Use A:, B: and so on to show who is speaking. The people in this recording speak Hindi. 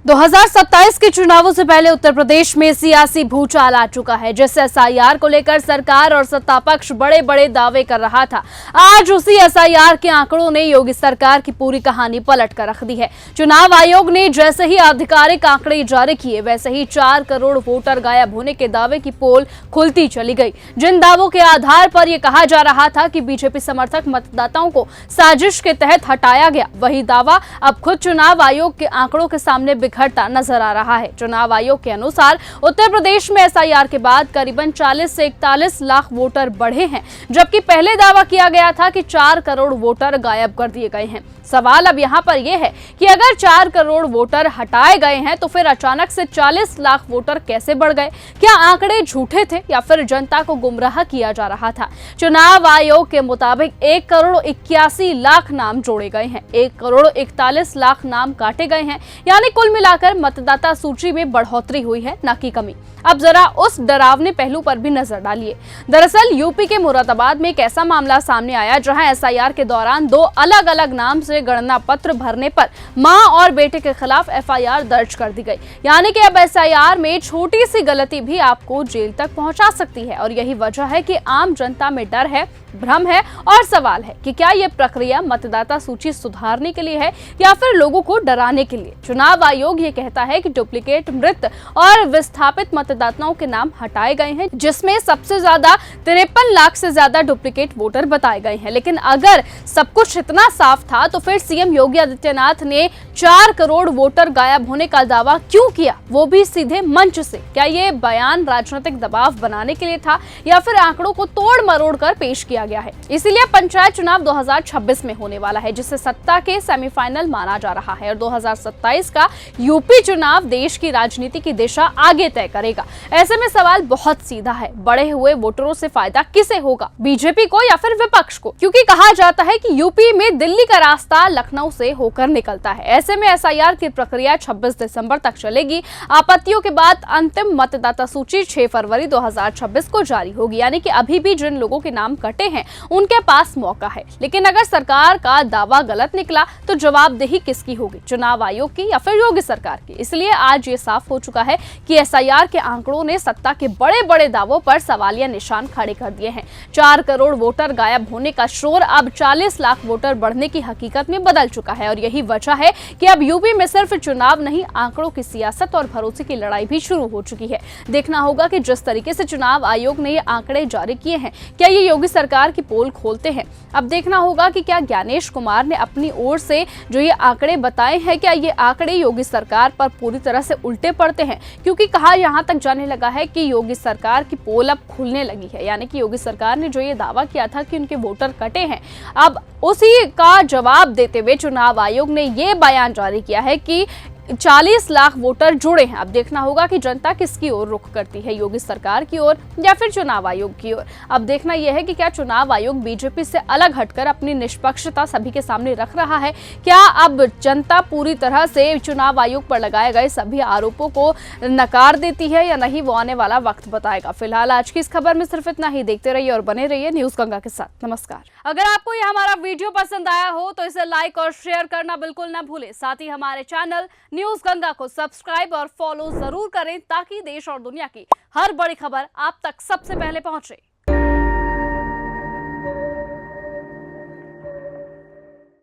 A: 2027 के चुनावों से पहले उत्तर प्रदेश में सियासी भूचाल आ चुका है, जिससे एसआईआर को लेकर सरकार और सत्ता पक्ष बड़े बड़े दावे कर रहा था। आज उसी एसआईआर के आंकड़ों ने योगी सरकार की पूरी कहानी पलट कर रख दी है। चुनाव आयोग ने जैसे ही आधिकारिक आंकड़े जारी किए, वैसे ही 4 करोड़ वोटर गायब होने के दावे की पोल खुलती चली गई। जिन दावों के आधार पर यह कहा जा रहा था कि बीजेपी समर्थक मतदाताओं को साजिश के तहत हटाया गया, वही दावा अब खुद चुनाव आयोग के आंकड़ों के सामने घटता नजर आ रहा है। चुनाव आयोग के अनुसार उत्तर प्रदेश में एसआईआर के बाद करीबन 40 से 41 लाख वोटर बढ़े हैं, जबकि पहले दावा किया गया था कि 4 करोड़ वोटर गायब कर दिए गए हैं। सवाल अब यहाँ पर यह है कि अगर 4 करोड़ वोटर हटाए गए हैं तो फिर अचानक से 40 लाख वोटर कैसे बढ़ गए? क्या आंकड़े झूठे थे या फिर जनता को गुमराह किया जा रहा था? चुनाव आयोग के मुताबिक 1 करोड़ 81 लाख नाम जोड़े गए हैं, 1 करोड़ 41 लाख नाम काटे गए हैं, यानी कुल मिलाकर मतदाता सूची में बढ़ोतरी हुई है, न कि कमी। अब जरा उस डरावने पहलू पर भी नजर डालिए। दरअसल यूपी के मुरादाबाद में एक ऐसा मामला सामने आया जहां एसआईआर के दौरान 2 अलग अलग नाम से गणना पत्र भरने पर मां और बेटे के खिलाफ एफआईआर दर्ज कर दी गई। यानी कि अब एसआईआर में छोटी सी गलती भी आपको जेल तक पहुंचा सकती है। और यही वजह है कि आम जनता में डर है, भ्रम है और सवाल है कि क्या यह प्रक्रिया मतदाता सूची सुधारने के लिए है या फिर लोगों को डराने के लिए। चुनाव आयोग ये कहता है कि डुप्लीकेट, मृत और विस्थापित मतदाताओं के नाम हटाए गए हैं, जिसमें सबसे ज्यादा 53 लाख से ज्यादा डुप्लीकेट वोटर बताए गए हैं। लेकिन अगर सब कुछ इतना साफ था तो फिर सीएम योगी आदित्यनाथ ने 4 करोड़ वोटर गायब होने का दावा क्यों किया, वो भी सीधे मंच से? क्या ये बयान राजनीतिक दबाव बनाने के लिए था या फिर आंकड़ों को तोड़ मरोड़ कर पेश किया गया है? इसीलिए पंचायत चुनाव 2026 में होने वाला है, जिसे सत्ता के सेमीफाइनल माना जा रहा है, और 2027 का यूपी चुनाव देश की राजनीति की दिशा आगे तय करेगा। ऐसे में सवाल बहुत सीधा है, बढ़े हुए वोटरों से फायदा किसे होगा, बीजेपी को या फिर विपक्ष को? क्योंकि कहा जाता है कि यूपी में दिल्ली का रास्ता लखनऊ से होकर निकलता है। ऐसे में एसआईआर की प्रक्रिया 26 दिसंबर तक चलेगी। आपत्तियों के बाद अंतिम मतदाता सूची 6 फरवरी 2026 को जारी होगी। यानी कि अभी भी जिन लोगों के नाम कटे हैं उनके पास मौका है। लेकिन अगर सरकार का दावा गलत निकला तो जवाबदेही किसकी होगी, चुनाव आयोग की या फिर योगी सरकार की? इसलिए आज ये साफ हो चुका है कि एसआईआर के आंकड़ों ने सत्ता के बड़े बड़े दावों पर सवालिया निशान खड़े कर दिए हैं। 4 करोड़ वोटर गायब होने का शोर अब 40 लाख वोटर बढ़ने की हकीकत में बदल चुका है। और यही वजह है कि अब यूपी में सिर्फ चुनाव नहीं, आंकड़ों की सियासत और भरोसे की लड़ाई भी शुरू हो चुकी है। देखना होगा कि जिस तरीके से चुनाव आयोग ने ये आंकड़े जारी किए हैं, क्या ये योगी सरकार की पोल खोलते हैं? अब देखना होगा कि क्या ज्ञानेश कुमार ने अपनी ओर से जो ये आंकड़े बताए हैं, क्या ये आंकड़े योगी सरकार पर पूरी तरह से उल्टे पड़ते हैं? क्योंकि कहा यहां तक जाने लगा है कि योगी सरकार की पोल अब खुलने लगी है। यानी कि योगी सरकार ने जो ये दावा किया था कि उनके वोटर कटे हैं, अब उसी का जवाब देते हुए चुनाव आयोग ने ये बयान जारी किया है कि 40 लाख वोटर जुड़े हैं। अब देखना होगा कि जनता किसकी ओर रुख करती है, योगी सरकार की ओर या फिर चुनाव आयोग की ओर। अब देखना यह है कि क्या चुनाव आयोग बीजेपी से अलग हटकर अपनी निष्पक्षता सभी के सामने रख रहा है? क्या अब जनता पूरी तरह से चुनाव आयोग पर लगाए गए सभी आरोपों को नकार देती है या नहीं, वो आने वाला वक्त बताएगा। फिलहाल आज की इस खबर में सिर्फ इतना ही। देखते रहिए और बने रहिए न्यूज गंगा के साथ। नमस्कार। अगर आपको यह हमारा वीडियो पसंद आया हो तो इसे लाइक और शेयर करना बिल्कुल न भूलें। साथ ही हमारे चैनल न्यूज गंगा को सब्सक्राइब और फॉलो जरूर करें, ताकि देश और दुनिया की हर बड़ी खबर आप तक सबसे पहले पहुंचे।